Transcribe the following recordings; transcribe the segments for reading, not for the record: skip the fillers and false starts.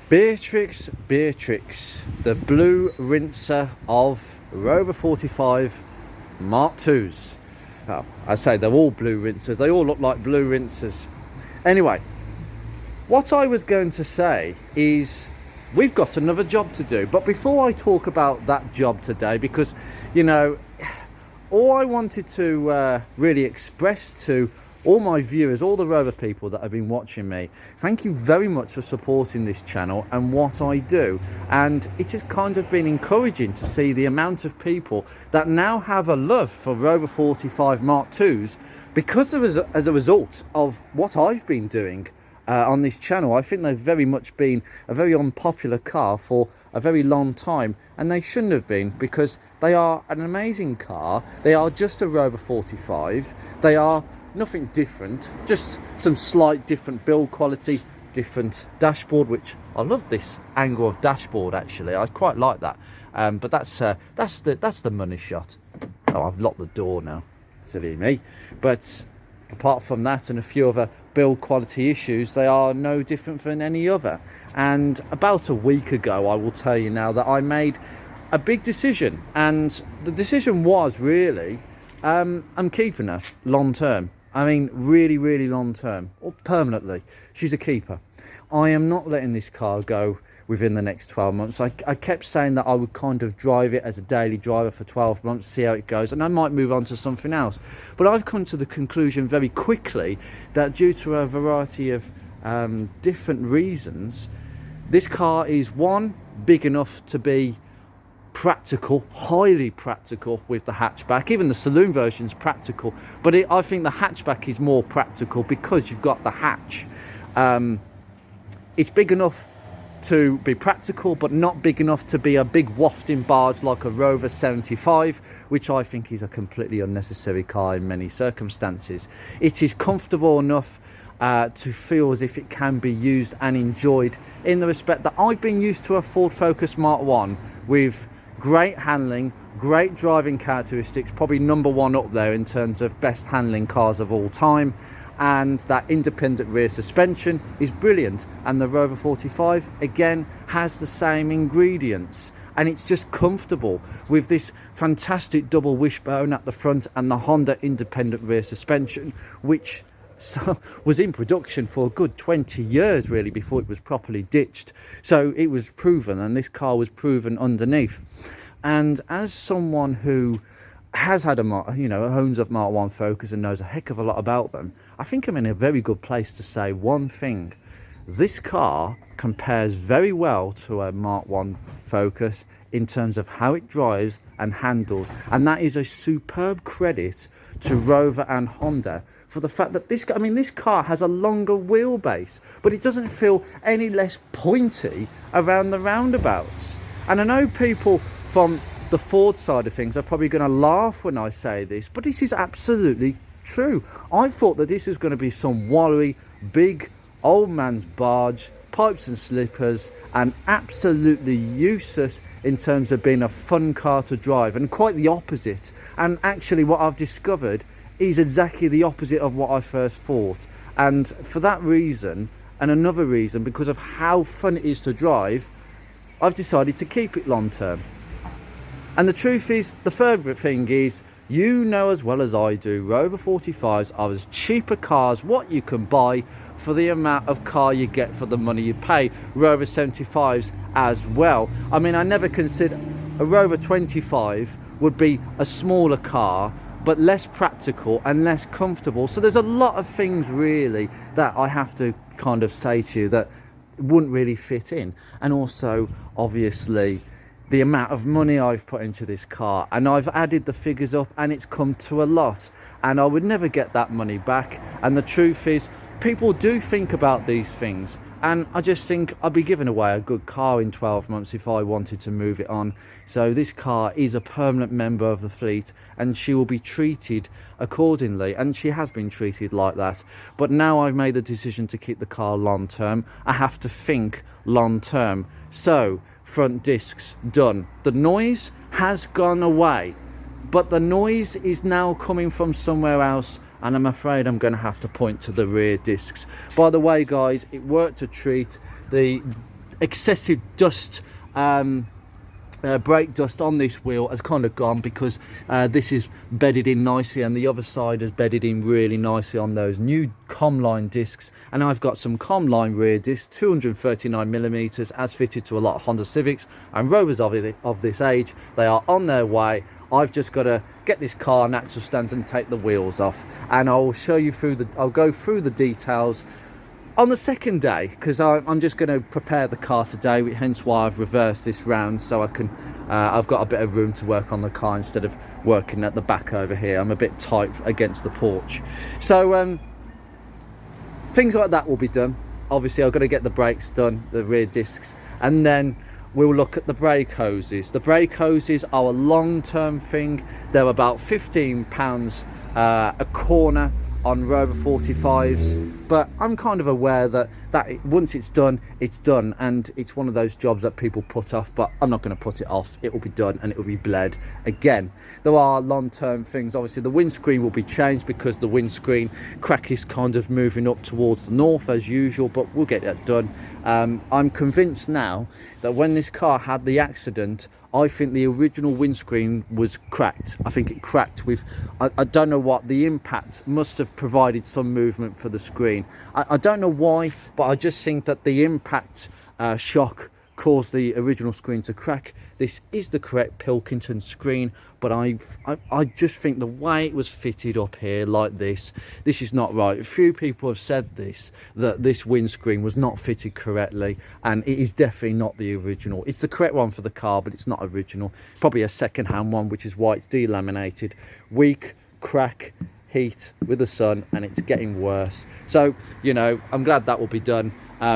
Beatrix, the blue rinser of Rover 45 Mark IIs. Oh, I say they're all blue rinsers. They all look like blue rinsers. Anyway, what I was going to say is we've got another job to do. But before I talk about that job today, because, you know, all I wanted to really express to all my viewers, all the Rover people that have been watching me, thank you very much for supporting this channel and what I do. And it has kind of been encouraging to see the amount of people that now have a love for Rover 45 Mark IIs because as a result of what I've been doing on this channel. I think they've very much been a very unpopular car for a very long time, and they shouldn't have been, because they are an amazing car. They are just a Rover 45. They are nothing different, just some slight different build quality, different dashboard, which I love this angle of dashboard actually. I quite like that. But that's the money shot. Oh, I've locked the door now, silly me. But apart from that and a few other build quality issues, they are no different than any other. And about a week ago, I will tell you now, that I made a big decision, and the decision was really I'm keeping her long term. I mean, really long term, or permanently. She's a keeper. I am not letting this car go within the next 12 months. I kept saying that I would kind of drive it as a daily driver for 12 months, see how it goes, and I might move on to something else. But I've come to the conclusion very quickly that due to a variety of different reasons, this car is, one, big enough to be practical, highly practical with the hatchback. Even the saloon version's practical, but I think the hatchback is more practical because you've got the hatch. It's big enough to be practical, but not big enough to be a big wafting barge like a Rover 75, which I think is a completely unnecessary car in many circumstances. It is comfortable enough to feel as if it can be used and enjoyed, in the respect that I've been used to a Ford Focus Mark 1 with great handling, great driving characteristics, probably #1 up there in terms of best handling cars of all time. And that independent rear suspension is brilliant, and the Rover 45 again has the same ingredients, and it's just comfortable with this fantastic double wishbone at the front and the Honda independent rear suspension, which was in production for a good 20 years really before it was properly ditched. So it was proven, and this car was proven underneath. And as someone who has had owns a Mark 1 Focus and knows a heck of a lot about them, I think I'm in a very good place to say one thing. This car compares very well to a Mark 1 Focus in terms of how it drives and handles, and that is a superb credit to Rover and Honda for the fact that this car has a longer wheelbase, but it doesn't feel any less pointy around the roundabouts. And I know people from the Ford side of things are probably going to laugh when I say this, but this is absolutely true. I thought that this was going to be some wallowy, big, old man's barge, pipes and slippers, and absolutely useless in terms of being a fun car to drive, and quite the opposite. And actually what I've discovered is exactly the opposite of what I first thought. And for that reason, and another reason, because of how fun it is to drive, I've decided to keep it long term. And the truth is, the third thing is, you know as well as I do, Rover 45s are as cheaper cars what you can buy for the amount of car you get for the money you pay. Rover 75s as well. I mean, I never consider a Rover 25 would be a smaller car, but less practical and less comfortable. So there's a lot of things really that I have to kind of say to you that wouldn't really fit in. And also, obviously, the amount of money I've put into this car, and I've added the figures up, and it's come to a lot, and I would never get that money back. And the truth is, people do think about these things, and I just think I'd be giving away a good car in 12 months if I wanted to move it on. So this car is a permanent member of the fleet, and she will be treated accordingly, and she has been treated like that. But now I've made the decision to keep the car long term, I have to think long term. So front discs done. The noise has gone away, but the noise is now coming from somewhere else, and I'm afraid I'm going to have to point to the rear discs. By the way, guys, it worked a treat. The excessive dust, brake dust on this wheel has kind of gone, because this is bedded in nicely, and the other side has bedded in really nicely on those new Comline discs. And I've got some Comline rear discs, 239 millimeters, as fitted to a lot of Honda Civics and Rovers of this age. They are on their way. I've just got to get this car on axle stands and take the wheels off, and I'll show you I'll go through the details on the second day, because I'm just going to prepare the car today, hence why I've reversed this round, so I can I've got a bit of room to work on the car instead of working at the back over here. I'm a bit tight against the porch, so things like that will be done. Obviously I've got to get the brakes done, the rear discs, and then we'll look at the brake hoses. The brake hoses are a long-term thing. They're about £15 a corner on Rover 45s, but I'm kind of aware that once it's done, and it's one of those jobs that people put off, but I'm not going to put it off. It will be done and it will be bled again. There are long-term things. Obviously the windscreen will be changed, because the windscreen crack is kind of moving up towards the north as usual, but we'll get that done. I'm convinced now that when this car had the accident, I think the original windscreen was cracked. I think it cracked with, I don't know what, the impact must have provided some movement for the screen. I don't know why, but I just think that the impact shock caused the original screen to crack. This is the correct Pilkington screen, but I just think the way it was fitted up here like this is not right. A few people have said that this windscreen was not fitted correctly, and it is definitely not the original. It's the correct one for the car, but it's not original. Probably a second-hand one, which is why it's delaminated. Weak, crack, heat with the sun, and it's getting worse. So, you know, I'm glad that will be done,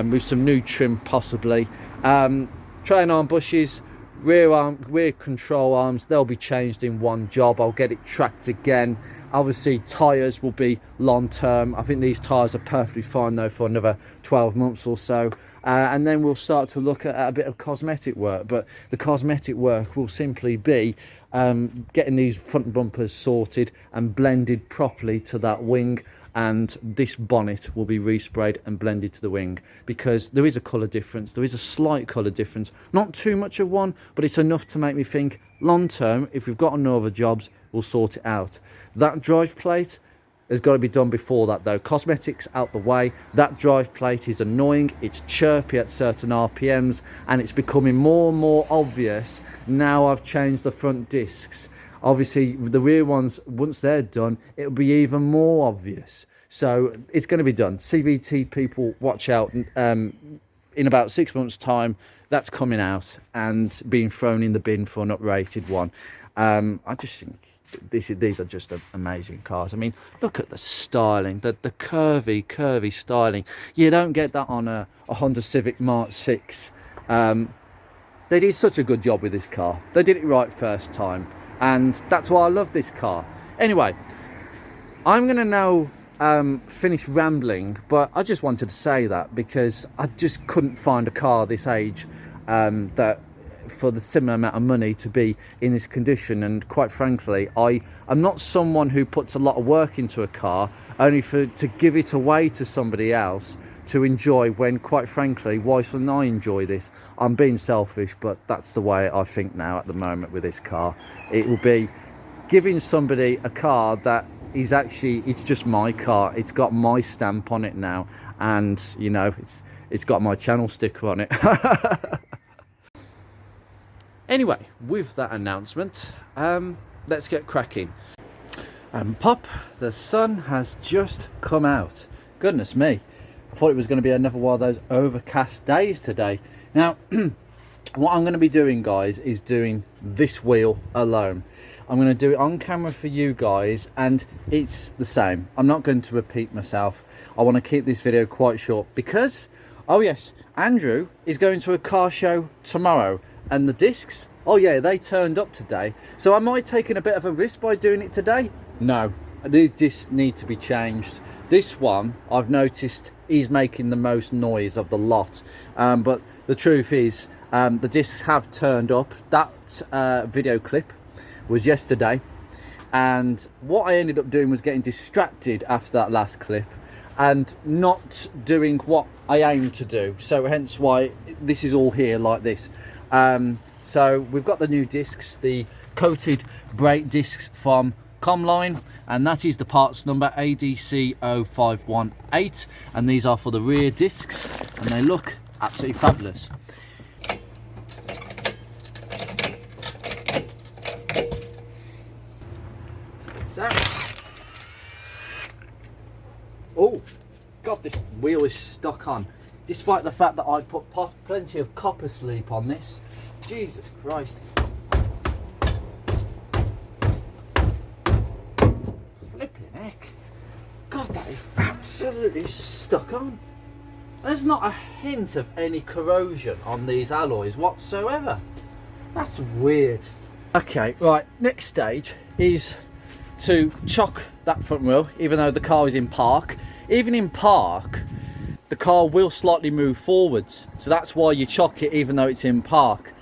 with some new trim possibly. Train arm bushes, rear control arms, they'll be changed in one job. I'll get it tracked again. Obviously tyres will be long term. I think these tyres are perfectly fine though for another 12 months or so, and then we'll start to look at a bit of cosmetic work. But the cosmetic work will simply be getting these front bumpers sorted and blended properly to that wing, and this bonnet will be resprayed and blended to the wing, because there is a colour difference. There is a slight colour difference, not too much of one, but it's enough to make me think long term, if we've got no other jobs, we'll sort it out. That drive plate has got to be done before that though. Cosmetics out the way. That drive plate is annoying, it's chirpy at certain RPMs, and it's becoming more and more obvious now I've changed the front discs. Obviously the rear ones, once they're done, it'll be even more obvious. So it's going to be done. CVT people, watch out. In about 6 months time, that's coming out and being thrown in the bin for an uprated one. I just think these are just amazing cars. I mean, look at the styling, the curvy styling. You don't get that on a Honda Civic Mark 6. They did such a good job with this car. They did it right first time, and that's why I love this car. Anyway, I'm gonna now finish rambling, but I just wanted to say that because I just couldn't find a car this age that for the similar amount of money to be in this condition. And quite frankly, I'm not someone who puts a lot of work into a car only to give it away to somebody else to enjoy, when quite frankly, why shouldn't I enjoy this? I'm being selfish, but that's the way I think now at the moment with this car. It will be giving somebody a car that is actually, it's just my car. It's got my stamp on it now, and you know, it's got my channel sticker on it. Anyway, with that announcement, let's get cracking. Pop, the sun has just come out. Goodness me, I thought it was going to be another one of those overcast days today. Now, what I'm going to be doing, guys, is doing this wheel alone. I'm going to do it on camera for you guys, and it's the same. I'm not going to repeat myself. I want to keep this video quite short because, oh yes, Andrew is going to a car show tomorrow, and the discs, oh yeah, they turned up today. So am I taking a bit of a risk by doing it today? No, these discs need to be changed. This one, I've noticed, is making the most noise of the lot, but the truth is, the discs have turned up. That video clip was yesterday, and what I ended up doing was getting distracted after that last clip, and not doing what I aim to do. So hence why this is all here like this. So we've got the new discs, the coated brake discs from Comline, and that is the parts number ADC 0518, and these are for the rear discs, and they look absolutely fabulous. So, oh god, this wheel is stuck on, despite the fact that I put plenty of copper sleep on this. Jesus Christ. Flipping heck. God, that is absolutely stuck on. There's not a hint of any corrosion on these alloys whatsoever. That's weird. Okay, right, next stage is to chock that front wheel, even though the car is in park. Even in park, the car will slightly move forwards. So that's why you chock it even though it's in park.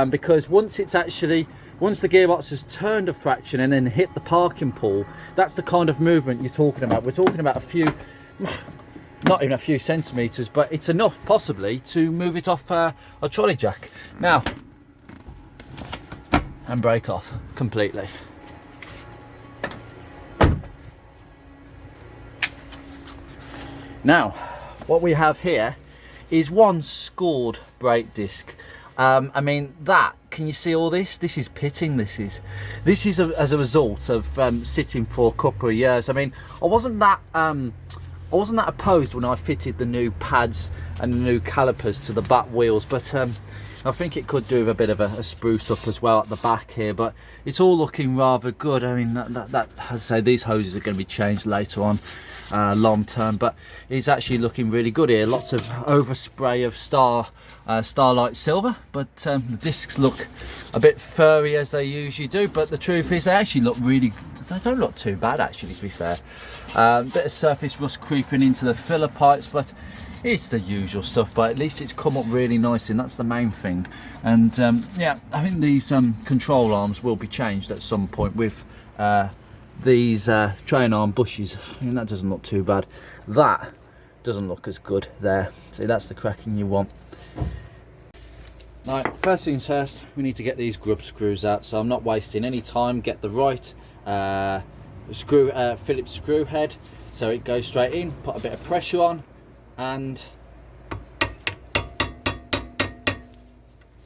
Because once the gearbox has turned a fraction and then hit the parking pole, that's the kind of movement you're talking about. We're talking about a few, not even a few centimeters, but it's enough possibly to move it off a trolley jack. Now, and brake off completely. Now, what we have here is one scored brake disc. I mean, can you see all this? This is pitting. This is as a result of sitting for a couple of years. I mean, I wasn't that opposed when I fitted the new pads and the new calipers to the back wheels, but I think it could do with a bit of a spruce up as well at the back here. But it's all looking rather good. I mean, that as I say, these hoses are going to be changed later on. Long term, but it's actually looking really good here. Lots of overspray of Starlight Silver, but the discs look a bit furry as they usually do, but the truth is they actually look they don't look too bad actually, to be fair. Bit of surface rust creeping into the filler pipes, but it's the usual stuff, but at least it's come up really nicely, and that's the main thing. And yeah, I think these control arms will be changed at some point with these train arm bushes. I mean, that doesn't look too bad. That doesn't look as good there. See, that's the cracking you want. Now, first things first, we need to get these grub screws out, so I'm not wasting any time. Get the right Phillips screw head so it goes straight in, put a bit of pressure on, and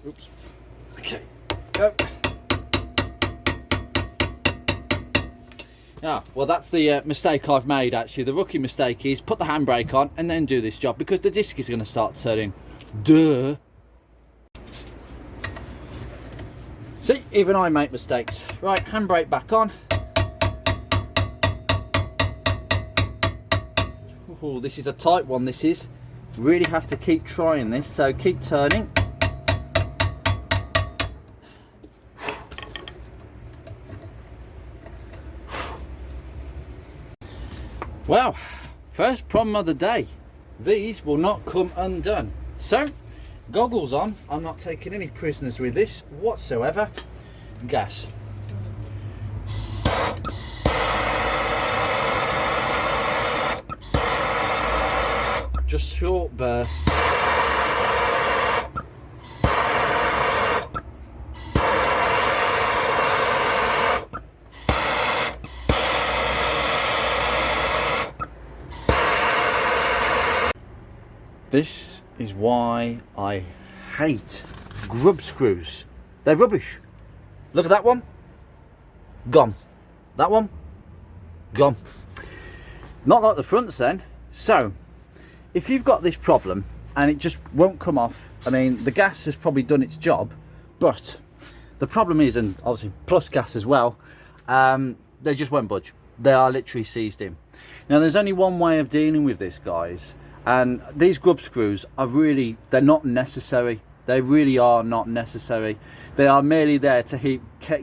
oops, okay, go. Yeah, well, that's the mistake I've made actually. The rookie mistake is put the handbrake on and then do this job, because the disc is going to start turning. Duh. See, even I make mistakes. Right, handbrake back on. Oh, this is a tight one, this is. Really have to keep trying this, so keep turning. Well, first problem of the day. These will not come undone. So, goggles on. I'm not taking any prisoners with this whatsoever. Gas. Just short bursts. This is why I hate grub screws. They're rubbish. Look at that one. Gone. That one. Gone. Not like the fronts then. So, if you've got this problem and it just won't come off, I mean, the gas has probably done its job, but the problem is, and obviously plus gas as well, they just won't budge. They are literally seized in. Now, there's only one way of dealing with this, guys. And these grub screws are they're not necessary. They really are not necessary. They are merely there to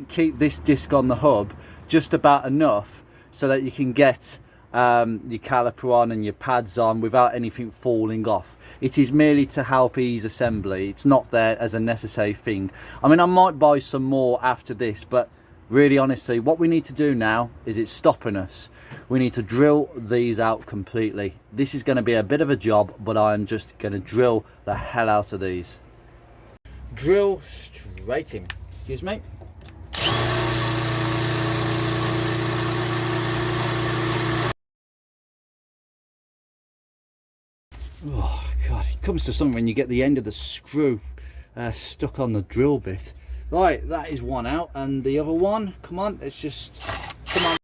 keep this disc on the hub just about enough so that you can get your caliper on and your pads on without anything falling off. It is merely to help ease assembly. It's not there as a necessary thing. I mean, I might buy some more after this, but Really, honestly, what we need to do now is it's stopping us. We need to drill these out completely. This is going to be a bit of a job, but I'm just going to drill the hell out of these. Drill straight in. Excuse me. Oh god, it comes to something when you get the end of the screw stuck on the drill bit. Right, that is one out, and the other one, come on, let's just, come on.